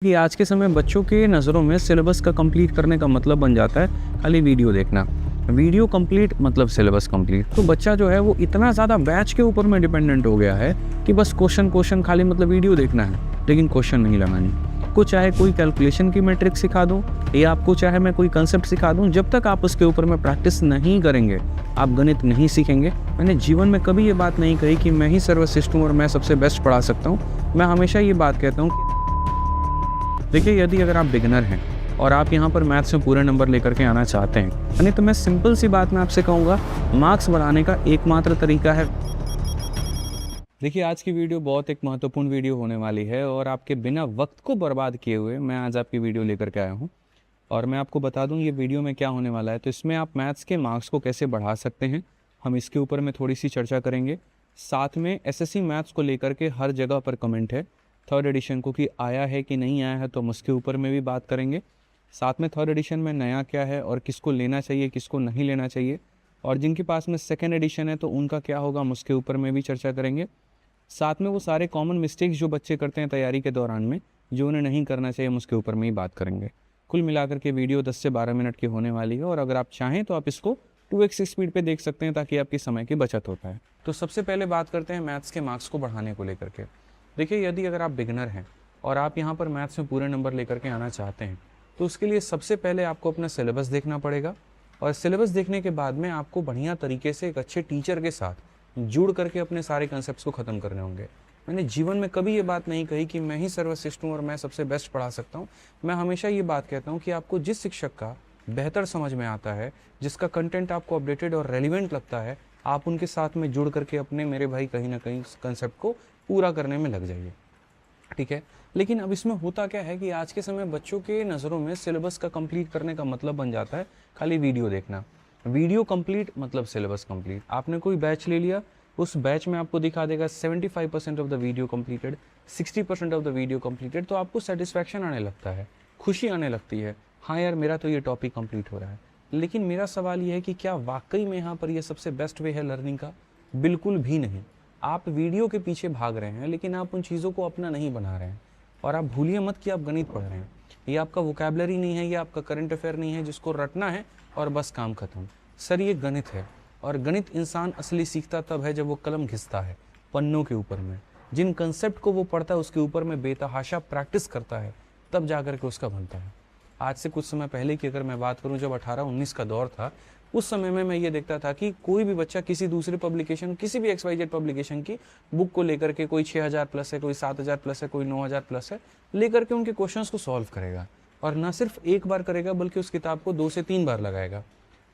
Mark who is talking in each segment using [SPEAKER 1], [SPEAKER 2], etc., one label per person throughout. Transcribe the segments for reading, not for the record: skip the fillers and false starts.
[SPEAKER 1] कि आज के समय बच्चों के नज़रों में सिलेबस का कंप्लीट करने का मतलब बन जाता है खाली वीडियो देखना। वीडियो कंप्लीट मतलब सिलेबस कंप्लीट। तो बच्चा जो है वो इतना ज़्यादा बैच के ऊपर में डिपेंडेंट हो गया है कि बस क्वेश्चन खाली मतलब वीडियो देखना है, लेकिन क्वेश्चन नहीं लगानी। आपको चाहे कोई कैलकुलेशन की मैट्रिक सिखा दूँ या आपको चाहे मैं कोई कंसेप्ट सिखा दूँ, जब तक आप उसके ऊपर में प्रैक्टिस नहीं करेंगे आप गणित नहीं सीखेंगे। मैंने जीवन में कभी ये बात नहीं कही कि मैं ही सर्वश्रेष्ठ हूँ और मैं सबसे बेस्ट पढ़ा सकता हूँ। मैं हमेशा ये बात कहता हूँ कि देखिए, यदि अगर आप बिगिनर हैं और आप यहाँ पर मैथ्स में पूरे नंबर लेकर के आना चाहते हैं, यानी तो मैं सिंपल सी बात मैं आपसे कहूँगा, मार्क्स बढ़ाने का एकमात्र तरीका है। देखिए, आज की वीडियो बहुत एक महत्वपूर्ण वीडियो होने वाली है और आपके बिना वक्त को बर्बाद किए हुए मैं आज आपकी वीडियो लेकर के आया हूँ। और मैं आपको बता दूँ ये वीडियो में क्या होने वाला है। तो इसमें आप मैथ्स के मार्क्स को कैसे बढ़ा सकते हैं, हम इसके ऊपर में थोड़ी सी चर्चा करेंगे। साथ में एसएससी मैथ्स को लेकर के हर जगह पर कमेंट है थर्ड एडिशन को कि आया है कि नहीं आया है, तो हम उसके ऊपर में भी बात करेंगे। साथ में थर्ड एडिशन में नया क्या है और किसको लेना चाहिए किसको नहीं लेना चाहिए, और जिनके पास में सेकेंड एडिशन है तो उनका क्या होगा, हम उसके ऊपर में भी चर्चा करेंगे। साथ में वो सारे कॉमन मिस्टेक्स जो बच्चे करते हैं तैयारी के दौरान में, जो उन्हें नहीं करना चाहिए, हम उसके ऊपर में ही बात करेंगे। कुल मिलाकर के वीडियो 10 से 12 मिनट की होने वाली है और अगर आप चाहें तो आप इसको 2x स्पीड पे देख सकते हैं ताकि आपकी समय की बचत होता है। तो सबसे पहले बात करते हैं मैथ्स के मार्क्स को बढ़ाने को लेकर के। देखिए, यदि अगर आप बिगिनर हैं और आप यहाँ पर मैथ्स में पूरे नंबर लेकर के आना चाहते हैं तो उसके लिए सबसे पहले आपको अपना सिलेबस देखना पड़ेगा। और सिलेबस देखने के बाद में आपको बढ़िया तरीके से एक अच्छे टीचर के साथ जुड़ करके अपने सारे कंसेप्ट्स को ख़त्म करने होंगे। मैंने जीवन में कभी ये बात नहीं कही कि मैं ही सर्वश्रेष्ठ हूँ और मैं सबसे बेस्ट पढ़ा सकता हूँ। मैं हमेशा ये बात कहता हूँ कि आपको जिस शिक्षक का बेहतर समझ में आता है, जिसका कंटेंट आपको अपडेटेड और रेलिवेंट लगता है, आप उनके साथ में जुड़ करके अपने मेरे भाई कहीं ना कहीं कंसेप्ट को पूरा करने में लग जाइए, ठीक है। लेकिन अब इसमें होता क्या है कि आज के समय बच्चों के नज़रों में सिलेबस का कंप्लीट करने का मतलब बन जाता है खाली वीडियो देखना। वीडियो कंप्लीट मतलब सिलेबस कंप्लीट। आपने कोई बैच ले लिया, उस बैच में आपको दिखा देगा 75% of the video completed, 60% of the video completed, तो आपको सेटिस्फैक्शन आने लगता है, खुशी आने लगती है, हाँ यार मेरा तो ये टॉपिक कंप्लीट हो रहा है। लेकिन मेरा सवाल ये है कि क्या वाकई में यहाँ पर ये सबसे बेस्ट वे है लर्निंग का? बिल्कुल भी नहीं। आप वीडियो के पीछे भाग रहे हैं लेकिन आप उन चीज़ों को अपना नहीं बना रहे हैं। और आप भूलिए मत कि आप गणित पढ़ रहे हैं। ये आपका वोकैबुलरी नहीं है, ये आपका करंट अफेयर नहीं है जिसको रटना है और बस काम खत्म। सर, ये गणित है और गणित इंसान असली सीखता तब है जब वो कलम घिसता है पन्नों के ऊपर में। जिन कंसेप्ट को वो पढ़ता है उसके ऊपर में बेतहाशा प्रैक्टिस करता है, तब जाकर के उसका बनता है। आज से कुछ समय पहले की अगर मैं बात करूं, जब 18-19 का दौर था, उस समय में मैं ये देखता था कि कोई भी बच्चा किसी दूसरे पब्लिकेशन, किसी भी XYZ पब्लिकेशन की बुक को लेकर के, कोई 6000 प्लस है, कोई 7000 प्लस है, कोई 9000 प्लस है, लेकर के उनके क्वेश्चंस को सॉल्व करेगा। और ना सिर्फ एक बार करेगा बल्कि उस किताब को 2 से 3 बार लगाएगा।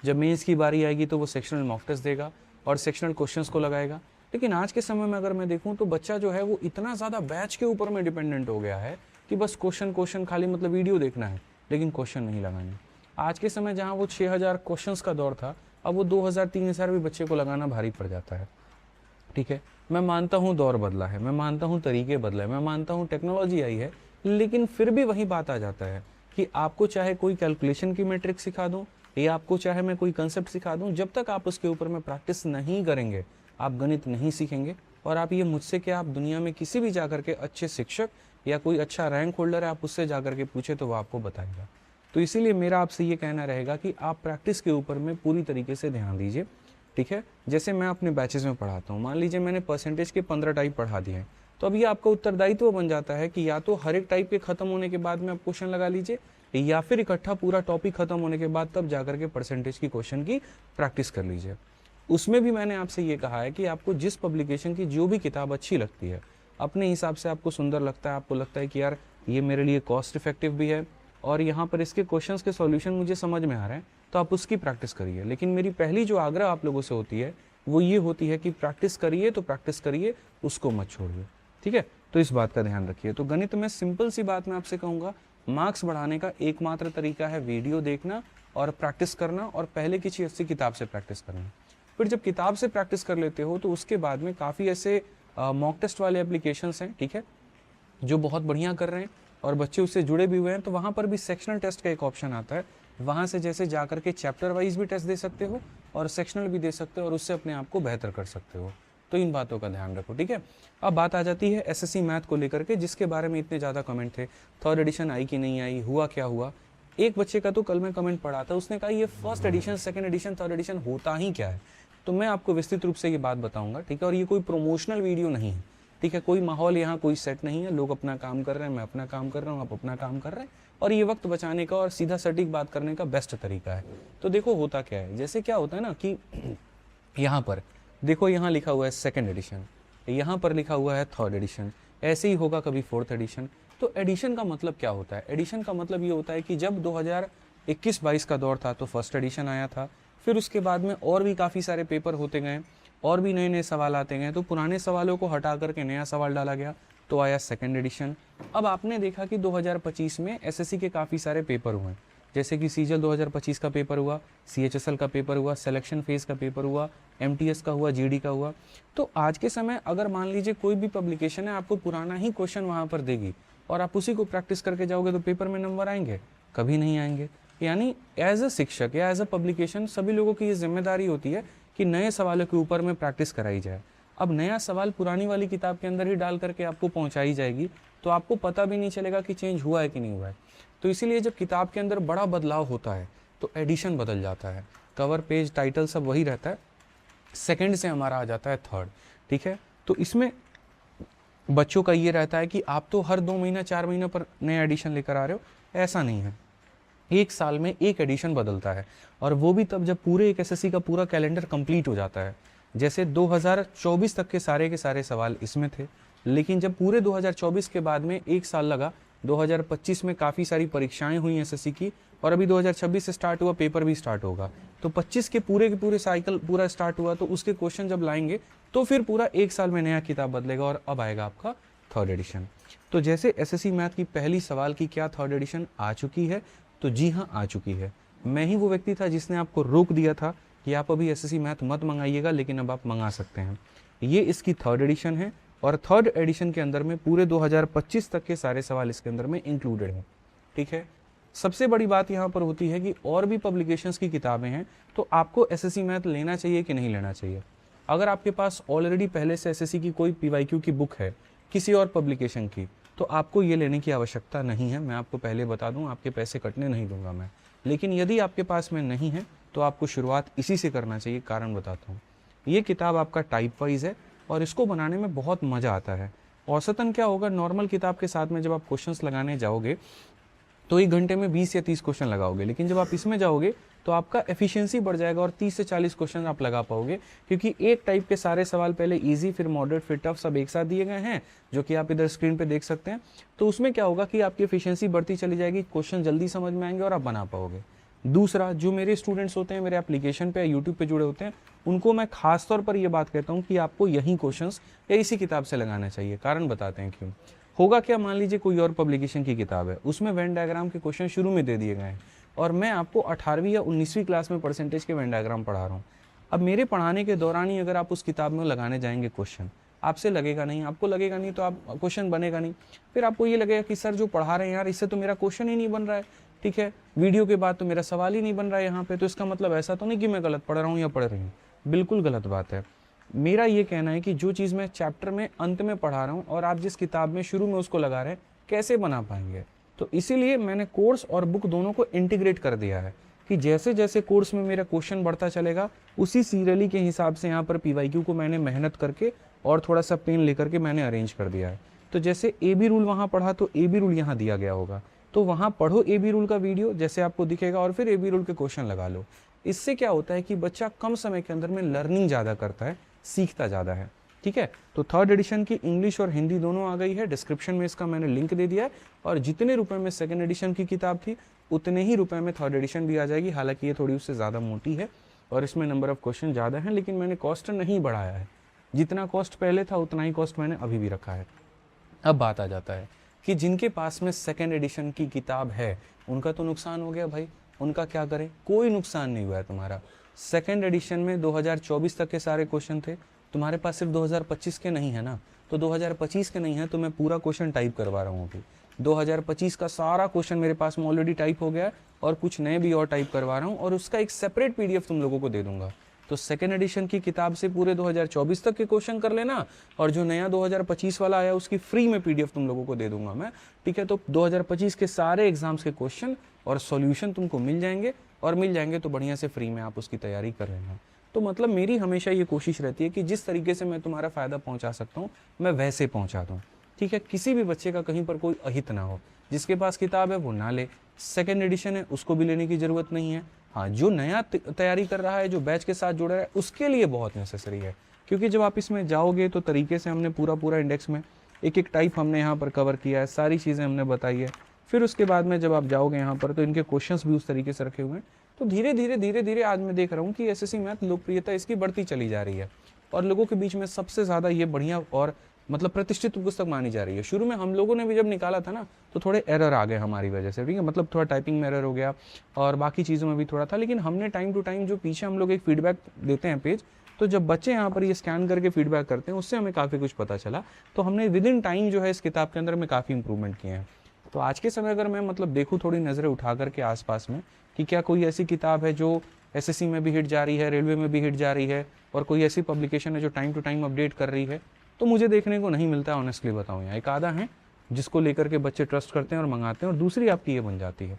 [SPEAKER 1] जब मेंस की बारी आएगी तो वो सेक्शनल मॉक टेस्ट देगा और सेक्शनल क्वेश्चंस को लगाएगा। लेकिन आज के समय में अगर मैं देखूँ तो बच्चा जो है वो इतना ज़्यादा बैच के ऊपर में डिपेंडेंट हो गया है कि बस क्वेश्चन खाली मतलब वीडियो देखना है, लेकिन क्वेश्चन नहीं लगाने। आज के समय जहाँ वो 6000 क्वेश्चंस का दौर था, अब वो 2000-3000 भी बच्चे को लगाना भारी पड़ जाता है, ठीक है। मैं मानता हूँ दौर बदला है, मैं मानता हूँ तरीके बदले, मैं मानता हूँ टेक्नोलॉजी आई है, लेकिन फिर भी वही बात आ जाता है कि आपको चाहे कोई कैलकुलेशन की मैट्रिक सिखा दूँ या आपको चाहे मैं कोई कंसेप्ट सिखा दूँ, जब तक आप उसके ऊपर में प्रैक्टिस नहीं करेंगे आप गणित नहीं सीखेंगे। और आप ये मुझसे क्या, आप दुनिया में किसी भी जाकर के अच्छे शिक्षक या कोई अच्छा रैंक होल्डर है, आप उससे जाकर के पूछे तो वो आपको बताएगा। तो इसीलिए मेरा आपसे ये कहना रहेगा कि आप प्रैक्टिस के ऊपर में पूरी तरीके से ध्यान दीजिए, ठीक है। जैसे मैं अपने बैचेस में पढ़ाता हूँ, मान लीजिए मैंने परसेंटेज के 15 टाइप पढ़ा दिए हैं, तो अब ये आपका उत्तरदायित्व बन जाता है कि या तो हर एक टाइप के खत्म होने के बाद में आप क्वेश्चन लगा लीजिए, या फिर इकट्ठा पूरा टॉपिक खत्म होने के बाद तब जाकर के परसेंटेज की क्वेश्चन की प्रैक्टिस कर लीजिए। उसमें भी मैंने आपसे ये कहा है कि आपको जिस पब्लिकेशन की जो भी किताब अच्छी लगती है, अपने हिसाब से आपको सुंदर लगता है, आपको लगता है कि यार ये मेरे लिए कॉस्ट इफेक्टिव भी है और यहाँ पर इसके क्वेश्चंस के सॉल्यूशन मुझे समझ में आ रहे हैं, तो आप उसकी प्रैक्टिस करिए। लेकिन मेरी पहली जो आग्रह आप लोगों से होती है वो ये होती है कि प्रैक्टिस करिए तो प्रैक्टिस करिए, उसको मत छोड़िए, ठीक है। तो इस बात का ध्यान रखिए। तो गणित में सिंपल सी बात मैं आपसे कहूँगा, मार्क्स बढ़ाने का एकमात्र तरीका है वीडियो देखना और प्रैक्टिस करना, और पहले किसी अच्छी किताब से प्रैक्टिस करना। फिर जब किताब से प्रैक्टिस कर लेते हो तो उसके बाद में काफ़ी ऐसे मॉक टेस्ट वाले एप्लीकेशंस हैं, ठीक है, जो बहुत बढ़िया कर रहे हैं और बच्चे उससे जुड़े भी हुए हैं। तो वहाँ पर भी सेक्शनल टेस्ट का एक ऑप्शन आता है, वहाँ से जैसे जाकर के चैप्टर वाइज भी टेस्ट दे सकते हो और सेक्शनल भी दे सकते हो और उससे अपने आप को बेहतर कर सकते हो। तो इन बातों का ध्यान रखो, ठीक है। अब बात आ जाती है एसएससी मैथ को लेकर के, जिसके बारे में इतने ज़्यादा कमेंट थे, थर्ड एडिशन आई कि नहीं आई, हुआ क्या हुआ। एक बच्चे का तो कल मैं कमेंट पढ़ा था, उसने कहा ये first edition, second edition, third edition होता ही क्या है। तो मैं आपको विस्तृत रूप से ये बात बताऊंगा, ठीक है। और ये कोई प्रमोशनल वीडियो नहीं है, ठीक है। कोई माहौल यहाँ कोई सेट नहीं है, लोग अपना काम कर रहे हैं, मैं अपना काम कर रहा हूँ, आप अपना काम कर रहे हैं, और ये वक्त बचाने का और सीधा सटीक बात करने का बेस्ट तरीका है। तो देखो होता क्या है, जैसे क्या होता है ना कि यहाँ पर देखो, यहाँ लिखा हुआ है सेकंड एडिशन, यहाँ पर लिखा हुआ है थर्ड एडिशन, ऐसे ही होगा कभी फोर्थ एडिशन। तो एडिशन का मतलब क्या होता है? एडिशन का मतलब ये होता है कि जब 2021-22 का दौर था तो फर्स्ट एडिशन आया था, फिर उसके बाद में और भी काफ़ी सारे पेपर होते गए और भी नए नए सवाल आते गए, तो पुराने सवालों को हटा करके नया सवाल डाला गया, तो आया सेकंड एडिशन। अब आपने देखा कि 2025 में एसएससी के काफ़ी सारे पेपर हुए, जैसे कि सीजल 2025 का पेपर हुआ, सीएचएसएल का पेपर हुआ, सिलेक्शन फेज का पेपर हुआ, एमटीएस का हुआ, जीडी का हुआ। तो आज के समय अगर मान लीजिए कोई भी पब्लिकेशन है आपको पुराना ही क्वेश्चन वहाँ पर देगी और आप उसी को प्रैक्टिस करके जाओगे, तो पेपर में नंबर आएंगे? कभी नहीं आएंगे। यानी एज अ शिक्षक या एज अ पब्लिकेशन सभी लोगों की ये जिम्मेदारी होती है कि नए सवालों के ऊपर में प्रैक्टिस कराई जाए। अब नया सवाल पुरानी वाली किताब के अंदर ही डाल करके आपको पहुंचाई जाएगी, तो आपको पता भी नहीं चलेगा कि चेंज हुआ है कि नहीं हुआ है। तो इसीलिए जब किताब के अंदर बड़ा बदलाव होता है तो एडिशन बदल जाता है, कवर पेज टाइटल सब वही रहता है, सेकंड से हमारा आ जाता है थर्ड, ठीक है। तो इसमें बच्चों का ये रहता है कि आप तो हर 2 महीना 4 महीना पर नया एडिशन लेकर आ रहे हो, ऐसा नहीं है। एक साल में एक एडिशन बदलता है, और वो भी तब जब पूरे एक एसएससी का पूरा कैलेंडर कंप्लीट हो जाता है। जैसे 2024 तक के सारे सवाल इसमें थे, लेकिन जब पूरे 2024 के बाद में एक साल लगा, 2025 में काफ़ी सारी परीक्षाएं हुई एसएससी की, और अभी 2026 से स्टार्ट हुआ, पेपर भी स्टार्ट होगा, तो 25 के पूरे साइकिल पूरा स्टार्ट हुआ, तो उसके क्वेश्चन जब लाएंगे तो फिर पूरा एक साल में नया किताब बदलेगा, और अब आएगा आपका थर्ड एडिशन। तो जैसे एसएससी मैथ की पहली सवाल की क्या थर्ड एडिशन आ चुकी है? तो जी हाँ, आ चुकी है। मैं ही वो व्यक्ति था जिसने आपको रोक दिया था कि आप अभी एसएससी मैथ मत मंगाइएगा, लेकिन अब आप मंगा सकते हैं। ये इसकी थर्ड एडिशन है, और थर्ड एडिशन के अंदर में पूरे 2025 तक के सारे सवाल इसके अंदर में इंक्लूडेड हैं, ठीक है। सबसे बड़ी बात यहाँ पर होती है कि और भी पब्लिकेशंस की किताबें हैं, तो आपको एसएससी मैथ लेना चाहिए कि नहीं लेना चाहिए। अगर आपके पास ऑलरेडी पहले से एसएससी की कोई पीवाईक्यू की बुक है किसी और पब्लिकेशन की, तो आपको ये लेने की आवश्यकता नहीं है। मैं आपको पहले बता दूं, आपके पैसे कटने नहीं दूंगा मैं। लेकिन यदि आपके पास में नहीं है तो आपको शुरुआत इसी से करना चाहिए। कारण बताता हूँ, ये किताब आपका टाइप वाइज है और इसको बनाने में बहुत मज़ा आता है। औसतन क्या होगा, नॉर्मल किताब के साथ में जब आप क्वेश्चंस लगाने जाओगे तो 1 घंटे में 20 या 30 क्वेश्चन लगाओगे, लेकिन जब आप इसमें जाओगे तो आपका एफिशिएंसी बढ़ जाएगा और 30 से 40 क्वेश्चन आप लगा पाओगे, क्योंकि एक टाइप के सारे सवाल पहले इजी, फिर मॉडरेट, फिर टफ सब एक साथ दिए गए हैं, जो कि आप इधर स्क्रीन पे देख सकते हैं। तो उसमें क्या होगा कि आपकी एफिशिएंसी बढ़ती चली जाएगी, क्वेश्चन जल्दी समझ में आएंगे और आप बना पाओगे। दूसरा, जो मेरे स्टूडेंट्स होते हैं, मेरे एप्लीकेशन पे या यूट्यूब पे जुड़े होते हैं, उनको मैं खास तौर पर ये बात कहता हूँ कि आपको यही क्वेश्चंस या इसी किताब से लगाना चाहिए। कारण बताते हैं क्यों। होगा क्या, मान लीजिए कोई और पब्लिकेशन की किताब है, उसमें वेन डायग्राम के क्वेश्चन शुरू में दे दिए गए हैं, और मैं आपको 18वीं या 19वीं क्लास में परसेंटेज के वेन डायग्राम पढ़ा रहा हूँ। अब मेरे पढ़ाने के दौरान ही अगर आप उस किताब में लगाने जाएंगे क्वेश्चन, आपसे लगेगा नहीं, आपको लगेगा नहीं, तो आप क्वेश्चन बनेगा नहीं। फिर आपको ये लगेगा कि सर जो पढ़ा रहे हैं यार, इससे तो मेरा क्वेश्चन ही नहीं बन रहा है, ठीक है, वीडियो के बाद तो मेरा सवाल ही नहीं बन रहा है यहाँ पे, तो इसका मतलब ऐसा तो नहीं कि मैं गलत पढ़ रहा हूँ या पढ़ रही हूँ। बिल्कुल गलत बात है। मेरा ये कहना है कि जो चीज़ मैं चैप्टर में अंत में पढ़ा रहा हूँ और आप जिस किताब में शुरू में उसको लगा रहे हैं, कैसे बना पाएंगे। तो इसीलिए मैंने कोर्स और बुक दोनों को इंटीग्रेट कर दिया है कि जैसे जैसे कोर्स में मेरा क्वेश्चन बढ़ता चलेगा, उसी सीरियली के हिसाब से यहाँ पर पीवाईक्यू को मैंने मेहनत करके और थोड़ा सा पेन लेकर के मैंने अरेंज कर दिया है। तो जैसे ए बी रूल वहाँ पढ़ा तो ए बी रूल यहाँ दिया गया होगा, तो वहाँ पढ़ो ए बी रूल का वीडियो जैसे आपको दिखेगा और फिर ए बी रूल के क्वेश्चन लगा लो। इससे क्या होता है कि बच्चा कम समय के अंदर में लर्निंग ज़्यादा करता है, सीखता ज़्यादा है, ठीक है। तो थर्ड एडिशन की इंग्लिश और हिंदी दोनों आ गई है, डिस्क्रिप्शन में इसका मैंने लिंक दे दिया है, और जितने रुपए में सेकंड एडिशन की किताब थी उतने ही रुपए में थर्ड एडिशन भी आ जाएगी। हालांकि ये थोड़ी उससे ज़्यादा मोटी है और इसमें नंबर ऑफ क्वेश्चन ज़्यादा हैं, लेकिन मैंने कॉस्ट नहीं बढ़ाया है, जितना कॉस्ट पहले था उतना ही कॉस्ट मैंने अभी भी रखा है। अब बात आ जाता है कि जिनके पास में सेकंड एडिशन की किताब है उनका तो नुकसान हो गया भाई, उनका क्या करें। कोई नुकसान नहीं हुआ है तुम्हारा। सेकंड एडिशन में 2024 तक के सारे क्वेश्चन थे, तुम्हारे पास सिर्फ 2025 के नहीं है ना, तो 2025 के नहीं है तो मैं पूरा क्वेश्चन टाइप करवा रहा हूँ अभी। 2025 का सारा क्वेश्चन मेरे पास में ऑलरेडी टाइप हो गया है और कुछ नए भी और टाइप करवा रहा हूँ, और उसका एक सेपरेट पीडीएफ तुम लोगों को दे दूंगा। तो सेकेंड एडिशन की किताब से पूरे 2024 तक के क्वेश्चन कर लेना, और जो नया 2025 वाला आया उसकी फ्री में पीडीएफ तुम लोगों को दे दूंगा मैं, ठीक है। तो 2025 के सारे एग्जाम्स के क्वेश्चन और सॉल्यूशन तुमको मिल जाएंगे, और मिल जाएंगे तो बढ़िया से फ्री में आप उसकी तैयारी कर लेना। तो मतलब मेरी हमेशा ये कोशिश रहती है कि जिस तरीके से मैं तुम्हारा फ़ायदा पहुंचा सकता हूँ मैं वैसे पहुंचा दूँ, ठीक है। किसी भी बच्चे का कहीं पर कोई अहित ना हो, जिसके पास किताब है वो ना ले, सेकेंड एडिशन है उसको भी लेने की ज़रूरत नहीं है। हाँ, जो नया तैयारी कर रहा है, जो बैच के साथ जुड़ रहा है, उसके लिए बहुत नेसेसरी है, क्योंकि जब आप इसमें जाओगे तो तरीके से हमने पूरा इंडेक्स में एक एक टाइप हमने यहाँ पर कवर किया है, सारी चीज़ें हमने बताई है। फिर उसके बाद में जब आप जाओगे यहाँ पर तो इनके क्वेश्चंस भी उस तरीके से रखे हुए हैं। तो धीरे धीरे आज मैं देख रहा हूँ कि एसएससी मैथ लोकप्रियता इसकी बढ़ती चली जा रही है, और लोगों के बीच में सबसे ज़्यादा ये बढ़िया और मतलब प्रतिष्ठित पुस्तक मानी जा रही है। शुरू में हम लोगों ने भी जब निकाला था ना तो थोड़े एरर आ गए हमारी वजह से, ठीक है, मतलब थोड़ा टाइपिंग में एरर हो गया और बाकी चीज़ों में भी थोड़ा था, लेकिन हमने टाइम टू टाइम जो पीछे हम लोग एक फीडबैक देते हैं पेज, तो जब बच्चे यहाँ पर ये स्कैन करके फीडबैक करते हैं उससे हमें काफ़ी कुछ पता चला। तो हमने विद इन टाइम जो है इस किताब के अंदर में काफ़ी इंप्रूवमेंट किए हैं। तो आज के समय अगर मैं मतलब देखूँ थोड़ी नज़रें उठा करके आसपास में कि क्या कोई ऐसी किताब है जो एसएससी में भी हिट जा रही है, रेलवे में भी हिट जा रही है, और कोई ऐसी पब्लिकेशन है जो टाइम टू टाइम अपडेट कर रही है, तो मुझे देखने को नहीं मिलता, ऑनेस्टली बताऊँ। यहाँ एक आधा है जिसको लेकर के बच्चे ट्रस्ट करते हैं और मंगाते हैं, और दूसरी आपकी ये बन जाती है।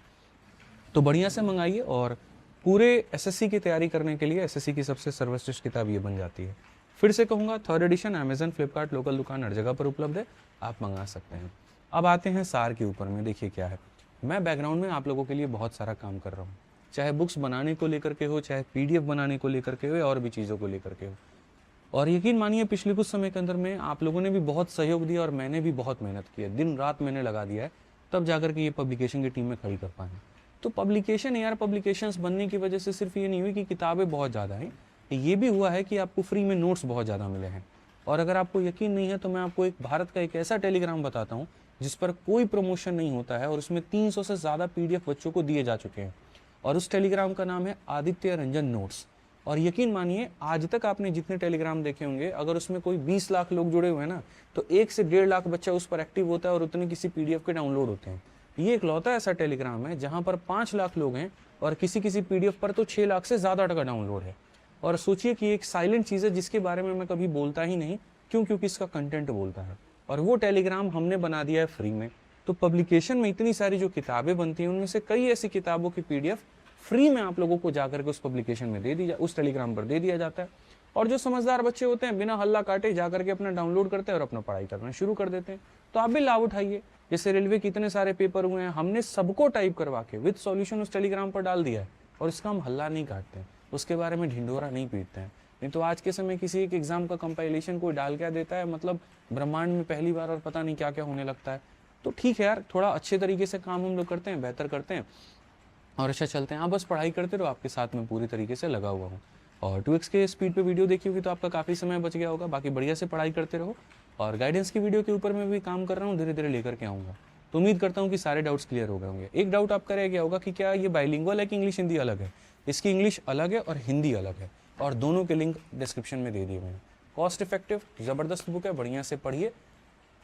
[SPEAKER 1] तो बढ़िया से मंगाइए, और पूरे एसएससी की तैयारी करने के लिए एसएससी की सबसे सर्वश्रेष्ठ किताब ये बन जाती है। फिर से कहूँगा, third edition Amazon, Flipkart, local दुकान हर जगह पर उपलब्ध है, आप मंगा सकते हैं। अब आते हैं सार के ऊपर में। देखिए क्या है, मैं बैकग्राउंड में आप लोगों के लिए बहुत सारा काम कर रहा हूँ, चाहे बुक्स बनाने को लेकर के हो, चाहे पीडीएफ बनाने को लेकर के हो, या और भी चीज़ों को लेकर के हो। और यकीन मानिए पिछले कुछ समय के अंदर में आप लोगों ने भी बहुत सहयोग दिया और मैंने भी बहुत मेहनत की है, दिन रात मैंने लगा दिया है, तब जाकर के ये पब्लिकेशन की टीम में खड़ी कर पाए। तो पब्लिकेशन यार, पब्लिकेशंस बनने की वजह से सिर्फ ये नहीं हुई कि किताबें बहुत ज़्यादा हैं, ये भी हुआ है कि आपको फ्री में नोट्स बहुत ज़्यादा मिले हैं। और अगर आपको यकीन नहीं है तो मैं आपको एक भारत का एक ऐसा टेलीग्राम बताता हूँ जिस पर कोई प्रमोशन नहीं होता है, और उसमें 300 से ज़्यादा पीडीएफ बच्चों को दिए जा चुके हैं, और उस टेलीग्राम का नाम है आदित्य रंजन नोट्स। और यकीन मानिए आज तक आपने जितने टेलीग्राम देखे होंगे, अगर उसमें कोई 20 लाख लोग जुड़े हुए हैं ना, तो 1 से 1.5 लाख बच्चा उस पर एक्टिव होता है और उतने किसी पीडीएफ के डाउनलोड होते हैं। ये इकलौता ऐसा टेलीग्राम है जहाँ पर 5 लाख लोग हैं, और किसी पीडीएफ पर तो 6 लाख से ज़्यादा का डाउनलोड है। और सोचिए कि एक साइलेंट चीज़ है जिसके बारे में मैं कभी बोलता ही नहीं, क्योंकि इसका कंटेंट बोलता है, और वो टेलीग्राम हमने बना दिया है फ्री में। तो पब्लिकेशन में इतनी सारी जो किताबें बनती हैं उनमें से कई ऐसी किताबों की पीडीएफ फ्री में आप लोगों को जाकर के उस पब्लिकेशन में दे दी उस टेलीग्राम पर दे दिया जाता है। और जो समझदार बच्चे होते हैं बिना हल्ला काटे जाकर के अपना डाउनलोड करते हैं और अपना पढ़ाई करना शुरू कर देते हैं। तो आप भी लाभ उठाइए। जैसे रेलवे के इतने सारे पेपर हुए हैं, हमने सबको टाइप करवा के विद सॉल्यूशन उस टेलीग्राम पर डाल दिया है, और इसका हम हल्ला नहीं काटते हैं, उसके बारे में ढिंढोरा नहीं पीटते हैं। नहीं तो आज के समय किसी एक एग्जाम का कंपाइलेशन कोई डाल क्या देता है, मतलब ब्रह्मांड में पहली बार, और पता नहीं क्या क्या होने लगता है। तो ठीक है यार, थोड़ा अच्छे तरीके से काम हम लोग करते हैं, बेहतर करते हैं और अच्छा चलते हैं। आप बस पढ़ाई करते रहो, आपके साथ में पूरी तरीके से लगा हुआ हूँ। और 2x के स्पीड पे वीडियो देखी होगी तो आपका काफ़ी समय बच गया होगा। बाकी बढ़िया से पढ़ाई करते रहो, और गाइडेंस की वीडियो के ऊपर मैं भी काम कर रहा हूँ, धीरे धीरे लेकर के आऊँगा। तो उम्मीद करता हूँ कि सारे डाउट्स क्लियर हो गए होंगे। एक डाउट आपका रह गया होगा कि क्या ये बाइलिंगुअल है कि इंग्लिश हिंदी अलग है। इसकी इंग्लिश अलग है और हिंदी अलग है, और दोनों के लिंक डिस्क्रिप्शन में दे दिए मैंने। कॉस्ट इफेक्टिव ज़बरदस्त बुक है, बढ़िया से पढ़िए,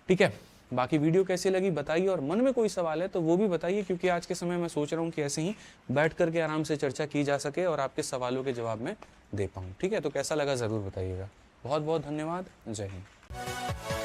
[SPEAKER 1] ठीक है। बाकी वीडियो कैसी लगी बताइए, और मन में कोई सवाल है तो वो भी बताइए, क्योंकि आज के समय मैं सोच रहा हूँ कि ऐसे ही बैठ करके आराम से चर्चा की जा सके और आपके सवालों के जवाब मैं दे पाऊँ, ठीक है। तो कैसा लगा ज़रूर बताइएगा। बहुत बहुत धन्यवाद। जय हिंद।